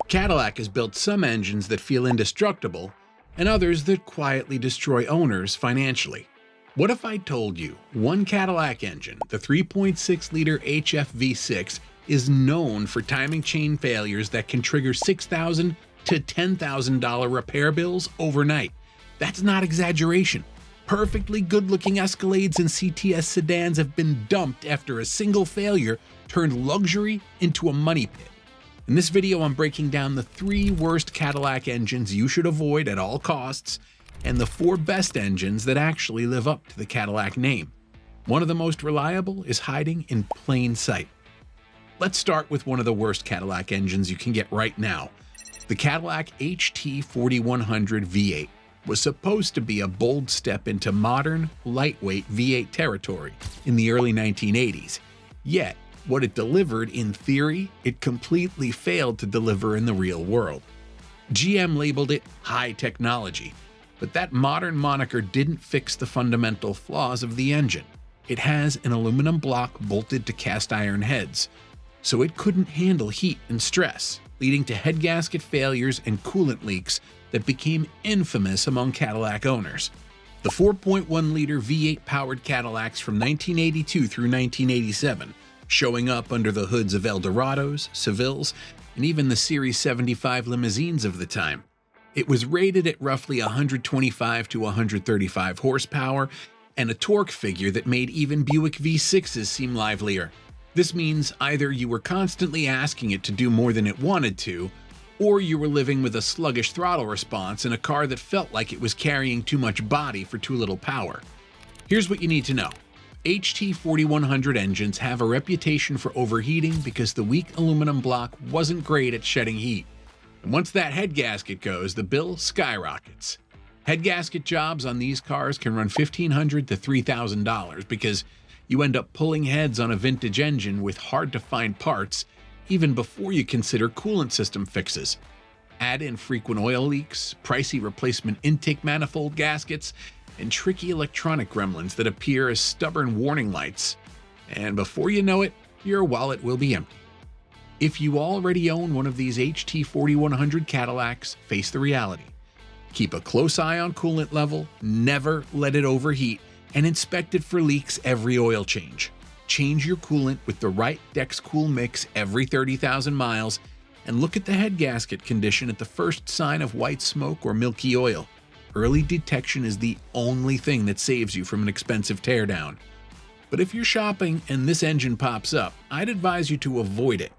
Cadillac has built some engines that feel indestructible and others that quietly destroy owners financially. What if I told you one Cadillac engine, the 3.6-liter HFV6, is known for timing chain failures that can trigger $6,000 to $10,000 repair bills overnight? That's not exaggeration. Perfectly good-looking Escalades and CTS sedans have been dumped after a single failure turned luxury into a money pit. In this video, I'm breaking down the 3 worst Cadillac engines you should avoid at all costs, and the 4 best engines that actually live up to the Cadillac name. One of the most reliable is hiding in plain sight. Let's start with one of the worst Cadillac engines you can get right now. The Cadillac HT4100 V8 was supposed to be a bold step into modern, lightweight V8 territory in the early 1980s. Yet, what it delivered in theory, it completely failed to deliver in the real world. GM labeled it high technology, but that modern moniker didn't fix the fundamental flaws of the engine. It has an aluminum block bolted to cast iron heads, so it couldn't handle heat and stress, leading to head gasket failures and coolant leaks that became infamous among Cadillac owners. The 4.1-liter V8 powered Cadillacs from 1982 through 1987, showing up under the hoods of Eldorados, Sevilles, and even the Series 75 limousines of the time. It was rated at roughly 125 to 135 horsepower and a torque figure that made even Buick V6s seem livelier. This means either you were constantly asking it to do more than it wanted to, or you were living with a sluggish throttle response in a car that felt like it was carrying too much body for too little power. Here's what you need to know. HT4100 engines have a reputation for overheating because the weak aluminum block wasn't great at shedding heat. And once that head gasket goes, the bill skyrockets. Head gasket jobs on these cars can run $1,500 to $3,000 because you end up pulling heads on a vintage engine with hard-to-find parts even before you consider coolant system fixes. Add in frequent oil leaks, pricey replacement intake manifold gaskets, and tricky electronic gremlins that appear as stubborn warning lights, and before you know it, your wallet will be empty. If you already own one of these HT4100 Cadillacs, face the reality. Keep a close eye on coolant level, never let it overheat, and inspect it for leaks every oil change. Change your coolant with the right DexCool mix every 30,000 miles, and look at the head gasket condition at the first sign of white smoke or milky oil. Early detection is the only thing that saves you from an expensive teardown. But if you're shopping and this engine pops up, I'd advise you to avoid it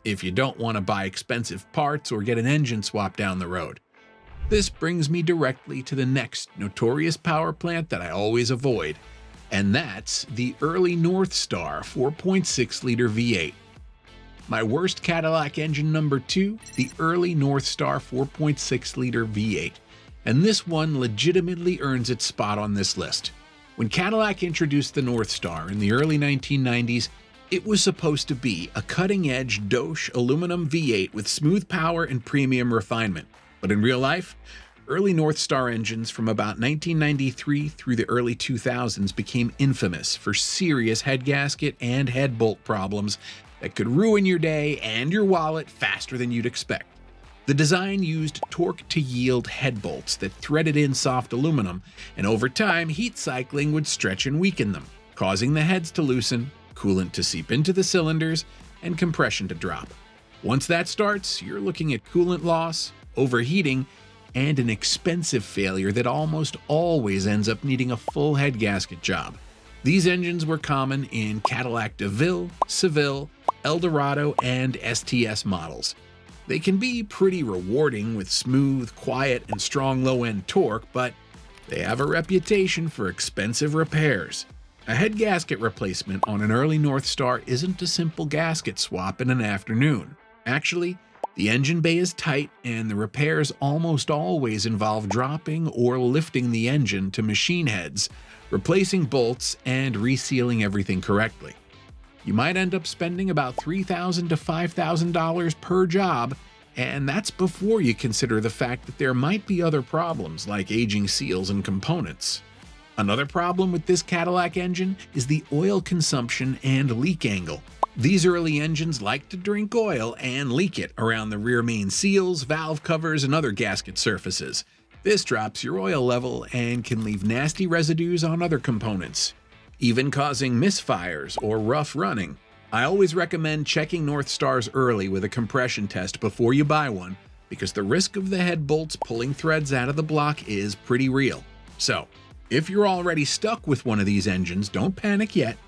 if you don't want to buy expensive parts or get an engine swap down the road. This brings me directly to the next notorious power plant that I always avoid, and that's the early Northstar 4.6-liter V8. My worst Cadillac engine number 2, the early Northstar 4.6-liter V8. And this one legitimately earns its spot on this list. When Cadillac introduced the Northstar in the early 1990s, it was supposed to be a cutting-edge Doge aluminum V8 with smooth power and premium refinement. But in real life, early Northstar engines from about 1993 through the early 2000s became infamous for serious head gasket and head bolt problems that could ruin your day and your wallet faster than you'd expect. The design used torque-to-yield head bolts that threaded in soft aluminum, and over time, heat cycling would stretch and weaken them, causing the heads to loosen, coolant to seep into the cylinders, and compression to drop. Once that starts, you're looking at coolant loss, overheating, and an expensive failure that almost always ends up needing a full head gasket job. These engines were common in Cadillac DeVille, Seville, Eldorado, and STS models. They can be pretty rewarding with smooth, quiet, and strong low-end torque, but they have a reputation for expensive repairs. A head gasket replacement on an early Northstar isn't a simple gasket swap in an afternoon. Actually, the engine bay is tight, and the repairs almost always involve dropping or lifting the engine to machine heads, replacing bolts, and resealing everything correctly. You might end up spending about $3,000 to $5,000 per job, and that's before you consider the fact that there might be other problems like aging seals and components. Another problem with this Cadillac engine is the oil consumption and leak angle. These early engines like to drink oil and leak it around the rear main seals, valve covers, and other gasket surfaces. This drops your oil level and can leave nasty residues on other components, even causing misfires or rough running. I always recommend checking Northstars early with a compression test before you buy one, because the risk of the head bolts pulling threads out of the block is pretty real. So, if you're already stuck with one of these engines, don't panic yet.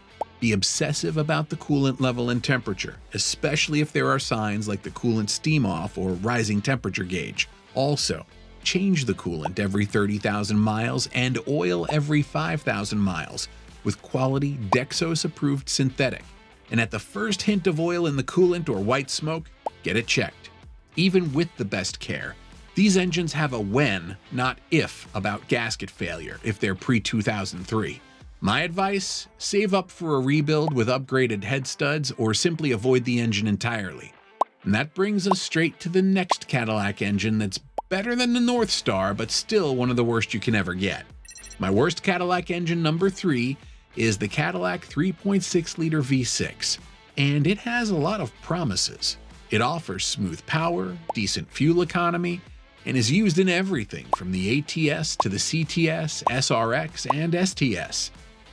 Be obsessive about the coolant level and temperature, especially if there are signs like the coolant steam off or rising temperature gauge. Also, change the coolant every 30,000 miles and oil every 5,000 miles with quality Dexos-approved synthetic. And at the first hint of oil in the coolant or white smoke, get it checked. Even with the best care, these engines have a when, not if, about gasket failure if they're pre-2003. My advice? Save up for a rebuild with upgraded head studs or simply avoid the engine entirely. And that brings us straight to the next Cadillac engine that's better than the Northstar, but still one of the worst you can ever get. My worst Cadillac engine number 3 is the Cadillac 3.6-liter V6, and it has a lot of promises. It offers smooth power, decent fuel economy, and is used in everything from the ATS to the CTS, SRX, and STS.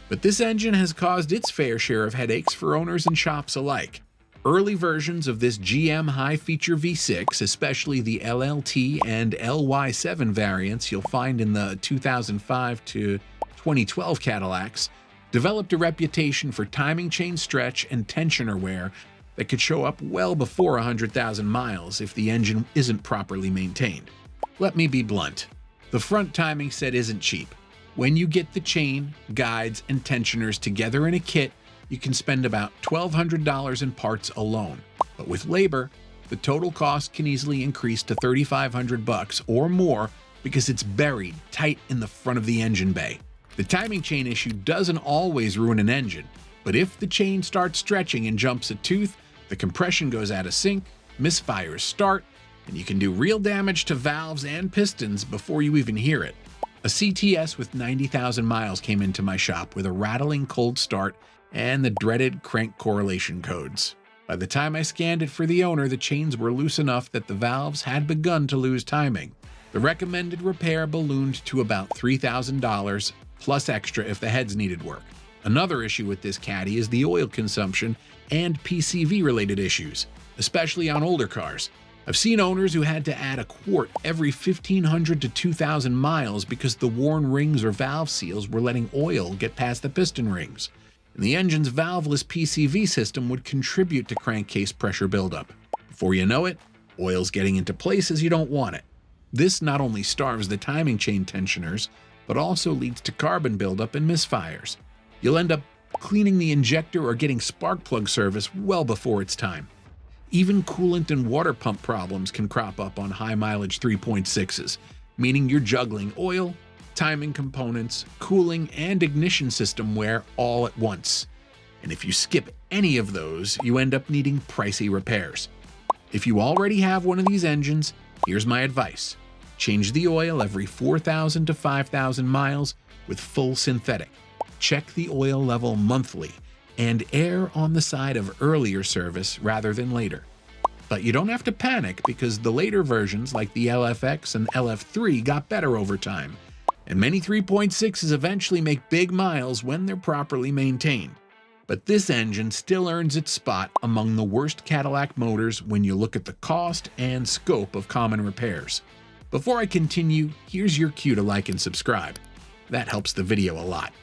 But this engine has caused its fair share of headaches for owners and shops alike. Early versions of this GM high-feature V6, especially the LLT and LY7 variants you'll find in the 2005 to 2012 Cadillacs, developed a reputation for timing chain stretch and tensioner wear that could show up well before 100,000 miles if the engine isn't properly maintained. Let me be blunt. The front timing set isn't cheap. When you get the chain, guides, and tensioners together in a kit, you can spend about $1,200 in parts alone. But with labor, the total cost can easily increase to $3,500 or more because it's buried tight in the front of the engine bay. The timing chain issue doesn't always ruin an engine, but if the chain starts stretching and jumps a tooth, the compression goes out of sync, misfires start, and you can do real damage to valves and pistons before you even hear it. A CTS with 90,000 miles came into my shop with a rattling cold start and the dreaded crank correlation codes. By the time I scanned it for the owner, the chains were loose enough that the valves had begun to lose timing. The recommended repair ballooned to about $3,000, plus extra if the heads needed work. Another issue with this Caddy is the oil consumption and PCV-related issues, especially on older cars. I've seen owners who had to add a quart every 1,500 to 2,000 miles because the worn rings or valve seals were letting oil get past the piston rings. And the engine's valveless PCV system would contribute to crankcase pressure buildup. Before you know it, oil's getting into places you don't want it. This not only starves the timing chain tensioners, but also leads to carbon buildup and misfires. You'll end up cleaning the injector or getting spark plug service well before it's time. Even coolant and water pump problems can crop up on high-mileage 3.6s, meaning you're juggling oil, timing components, cooling, and ignition system wear all at once. And if you skip any of those, you end up needing pricey repairs. If you already have one of these engines, here's my advice. Change the oil every 4,000 to 5,000 miles with full synthetic. Check the oil level monthly and err on the side of earlier service rather than later. But you don't have to panic because the later versions like the LFX and LF3 got better over time, and many 3.6s eventually make big miles when they're properly maintained. But this engine still earns its spot among the worst Cadillac motors when you look at the cost and scope of common repairs. Before I continue, here's your cue to like and subscribe. That helps the video a lot.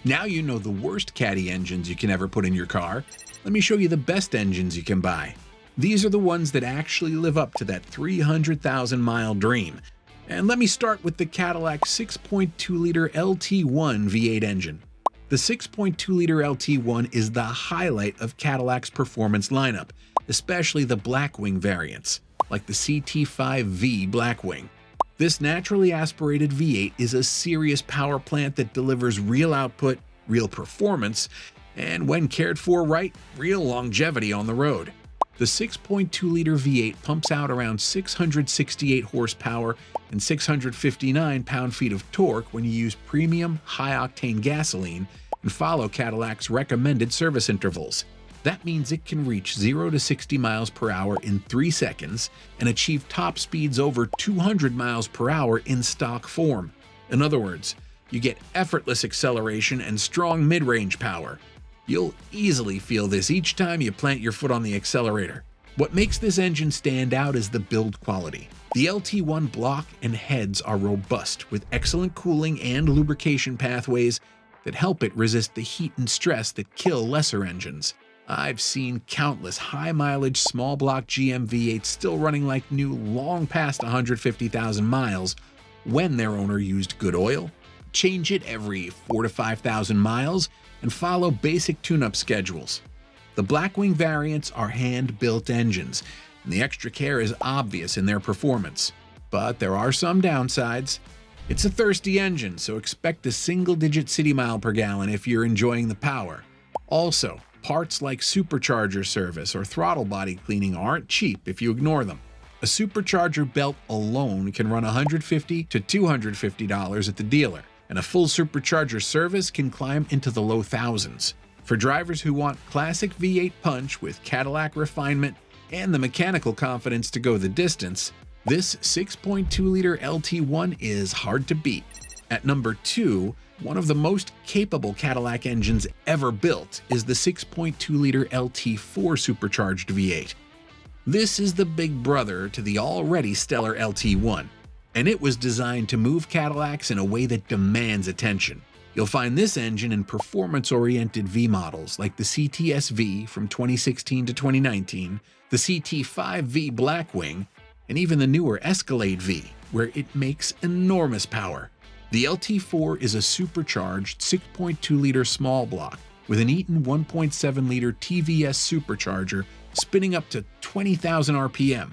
Now you know the worst Caddy engines you can ever put in your car. Let me show you the best engines you can buy. These are the ones that actually live up to that 300,000-mile dream. And let me start with the Cadillac 6.2-liter LT1 V8 engine. The 6.2-liter LT1 is the highlight of Cadillac's performance lineup, especially the Blackwing variants, like the CT5-V Blackwing. This naturally aspirated V8 is a serious power plant that delivers real output, real performance, and when cared for right, real longevity on the road. The 6.2-liter V8 pumps out around 668 horsepower and 659 pound-feet of torque when you use premium, high-octane gasoline and follow Cadillac's recommended service intervals. That means it can reach 0 to 60 miles per hour in 3 seconds and achieve top speeds over 200 miles per hour in stock form. In other words, you get effortless acceleration and strong mid-range power. You'll easily feel this each time you plant your foot on the accelerator. What makes this engine stand out is the build quality. The LT1 block and heads are robust, with excellent cooling and lubrication pathways that help it resist the heat and stress that kill lesser engines. I've seen countless high-mileage small-block GM V8s still running like new long past 150,000 miles when their owner used good oil, change it every 4,000 to 5,000 miles, and follow basic tune-up schedules. The Blackwing variants are hand-built engines, and the extra care is obvious in their performance. But there are some downsides. It's a thirsty engine, so expect a single-digit city mile per gallon if you're enjoying the power. Also, parts like supercharger service or throttle body cleaning aren't cheap if you ignore them. A supercharger belt alone can run $150 to $250 at the dealer, and a full supercharger service can climb into the low thousands. For drivers who want classic V8 punch with Cadillac refinement and the mechanical confidence to go the distance, this 6.2-liter LT1 is hard to beat. At number 2, one of the most capable Cadillac engines ever built is the 6.2-liter LT4 supercharged V8. This is the big brother to the already stellar LT1, and it was designed to move Cadillacs in a way that demands attention. You'll find this engine in performance-oriented V models like the CT5-V from 2016 to 2019, the CT5-V Blackwing, and even the newer Escalade V, where it makes enormous power. The LT4 is a supercharged 6.2-liter small block with an Eaton 1.7-liter TVS supercharger spinning up to 20,000 RPM.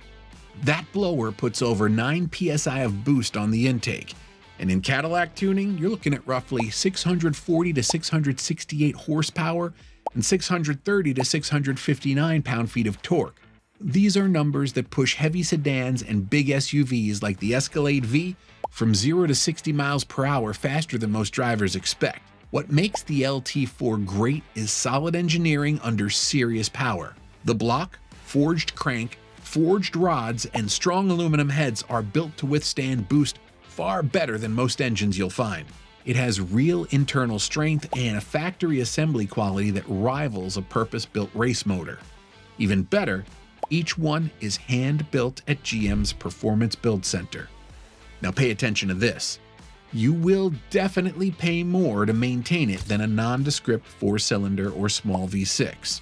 That blower puts over 9 psi of boost on the intake, and in Cadillac tuning, you're looking at roughly 640 to 668 horsepower and 630 to 659 pound-feet of torque. These are numbers that push heavy sedans and big SUVs like the Escalade V from 0 to 60 miles per hour faster than most drivers expect. What makes the LT4 great is solid engineering under serious power. The block, forged crank, forged rods, and strong aluminum heads are built to withstand boost far better than most engines you'll find. It has real internal strength and a factory assembly quality that rivals a purpose-built race motor. Even better, each one is hand-built at GM's Performance Build Center. Now pay attention to this. You will definitely pay more to maintain it than a nondescript 4-cylinder or small V6.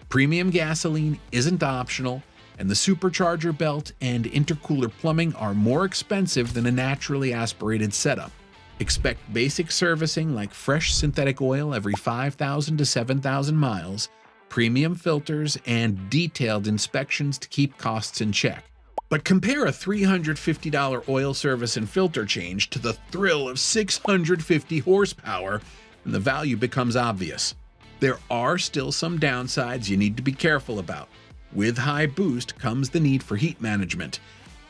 Premium gasoline isn't optional, and the supercharger belt and intercooler plumbing are more expensive than a naturally aspirated setup. Expect basic servicing like fresh synthetic oil every 5,000 to 7,000 miles, premium filters, and detailed inspections to keep costs in check. But compare a $350 oil service and filter change to the thrill of 650 horsepower, and the value becomes obvious. There are still some downsides you need to be careful about. With high boost comes the need for heat management,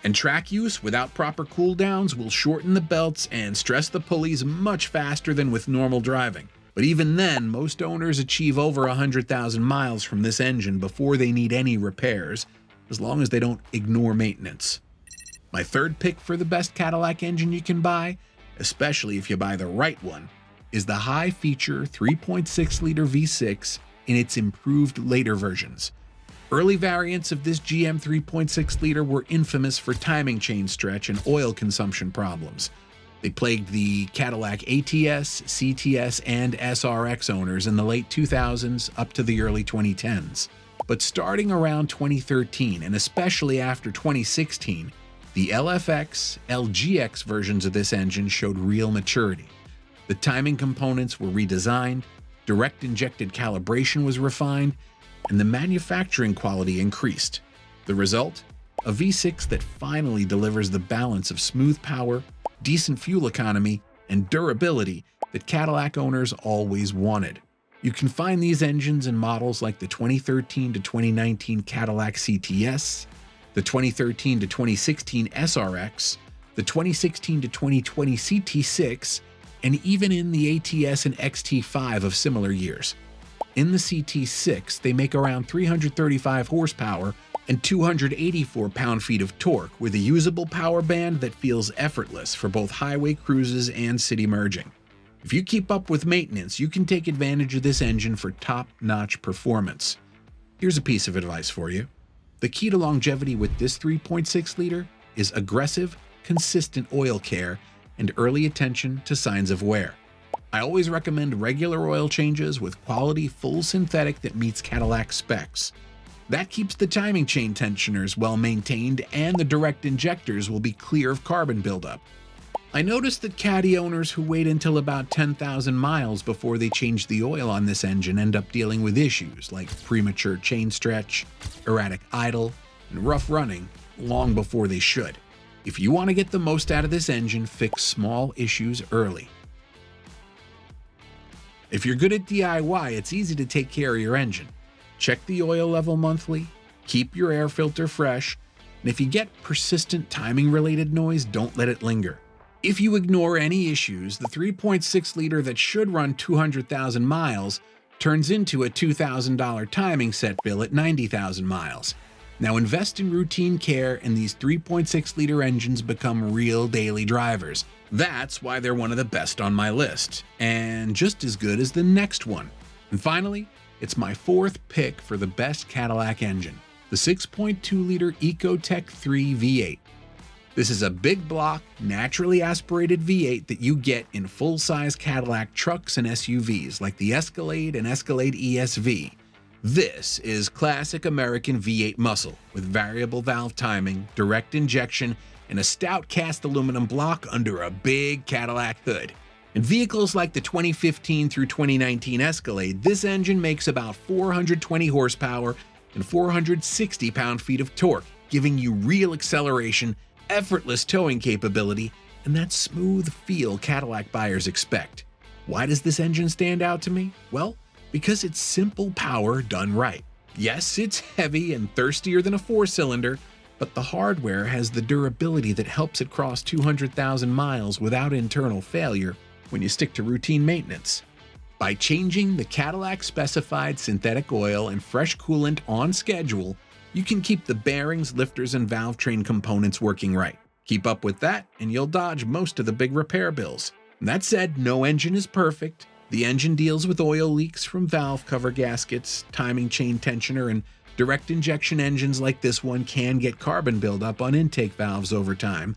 and track use without proper cooldowns will shorten the belts and stress the pulleys much faster than with normal driving. But even then, most owners achieve over 100,000 miles from this engine before they need any repairs, as long as they don't ignore maintenance. My third pick for the best Cadillac engine you can buy, especially if you buy the right one, is the high-feature 3.6-liter V6 in its improved later versions. Early variants of this GM 3.6-liter were infamous for timing chain stretch and oil consumption problems. They plagued the Cadillac ATS, CTS, and SRX owners in the late 2000s up to the early 2010s. But starting around 2013, and especially after 2016, the LFX, LGX versions of this engine showed real maturity. The timing components were redesigned, direct injected calibration was refined, and the manufacturing quality increased. The result? A V6 that finally delivers the balance of smooth power, decent fuel economy, and durability that Cadillac owners always wanted. You can find these engines in models like the 2013 to 2019 Cadillac CTS, the 2013 to 2016 SRX, the 2016 to 2020 CT6, and even in the ATS and XT5 of similar years. In the CT6, they make around 335 horsepower and 284 pound-feet of torque with a usable power band that feels effortless for both highway cruises and city merging. If you keep up with maintenance, you can take advantage of this engine for top-notch performance. Here's a piece of advice for you. The key to longevity with this 3.6-liter is aggressive, consistent oil care and early attention to signs of wear. I always recommend regular oil changes with quality full synthetic that meets Cadillac specs. That keeps the timing chain tensioners well maintained and the direct injectors will be clear of carbon buildup. I noticed that Caddy owners who wait until about 10,000 miles before they change the oil on this engine end up dealing with issues like premature chain stretch, erratic idle, and rough running long before they should. If you want to get the most out of this engine, fix small issues early. If you're good at DIY, it's easy to take care of your engine. Check the oil level monthly, keep your air filter fresh, and if you get persistent timing-related noise, don't let it linger. If you ignore any issues, the 3.6-liter that should run 200,000 miles turns into a $2,000 timing set bill at 90,000 miles. Now invest in routine care and these 3.6-liter engines become real daily drivers. That's why they're one of the best on my list, and just as good as the next one. And finally, it's my fourth pick for the best Cadillac engine, the 6.2-liter Ecotec 3 V8. This is a big block, naturally aspirated V8 that you get in full-size Cadillac trucks and SUVs like the Escalade and Escalade ESV. This is classic American V8 muscle with variable valve timing, direct injection, and a stout cast aluminum block under a big Cadillac hood. In vehicles like the 2015 through 2019 Escalade, this engine makes about 420 horsepower and 460 pound-feet of torque, giving you real acceleration, effortless towing capability, and that smooth feel Cadillac buyers expect. Why does this engine stand out to me? Well, because it's simple power done right. Yes, it's heavy and thirstier than a four-cylinder, but the hardware has the durability that helps it cross 200,000 miles without internal failure when you stick to routine maintenance. By changing the Cadillac-specified synthetic oil and fresh coolant on schedule, you can keep the bearings, lifters, and valve train components working right. Keep up with that, and you'll dodge most of the big repair bills. That said, no engine is perfect. The engine deals with oil leaks from valve cover gaskets, timing chain tensioner, and direct injection engines like this one can get carbon buildup on intake valves over time.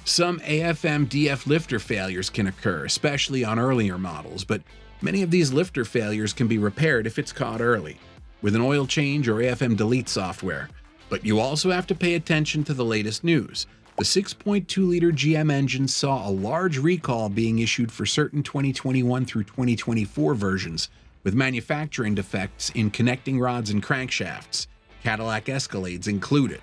Some AFM-DF lifter failures can occur, especially on earlier models, but many of these lifter failures can be repaired if it's caught early with an oil change or AFM delete software. But you also have to pay attention to the latest news. The 6.2-liter GM engine saw a large recall being issued for certain 2021 through 2024 versions, with manufacturing defects in connecting rods and crankshafts, Cadillac Escalades included.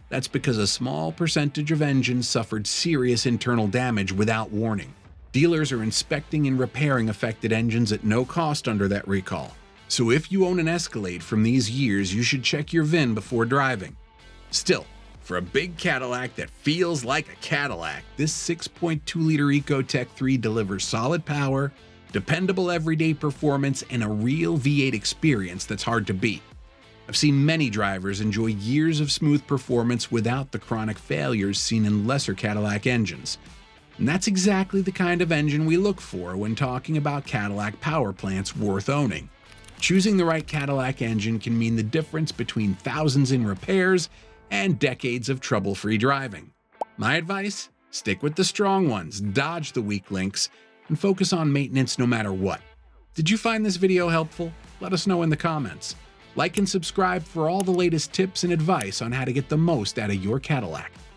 That's because a small percentage of engines suffered serious internal damage without warning. Dealers are inspecting and repairing affected engines at no cost under that recall. So if you own an Escalade from these years, you should check your VIN before driving. Still, for a big Cadillac that feels like a Cadillac, this 6.2-liter Ecotec 3 delivers solid power, dependable everyday performance, and a real V8 experience that's hard to beat. I've seen many drivers enjoy years of smooth performance without the chronic failures seen in lesser Cadillac engines. And that's exactly the kind of engine we look for when talking about Cadillac power plants worth owning. Choosing the right Cadillac engine can mean the difference between thousands in repairs and decades of trouble-free driving. My advice? Stick with the strong ones, dodge the weak links, and focus on maintenance no matter what. Did you find this video helpful? Let us know in the comments. Like and subscribe for all the latest tips and advice on how to get the most out of your Cadillac.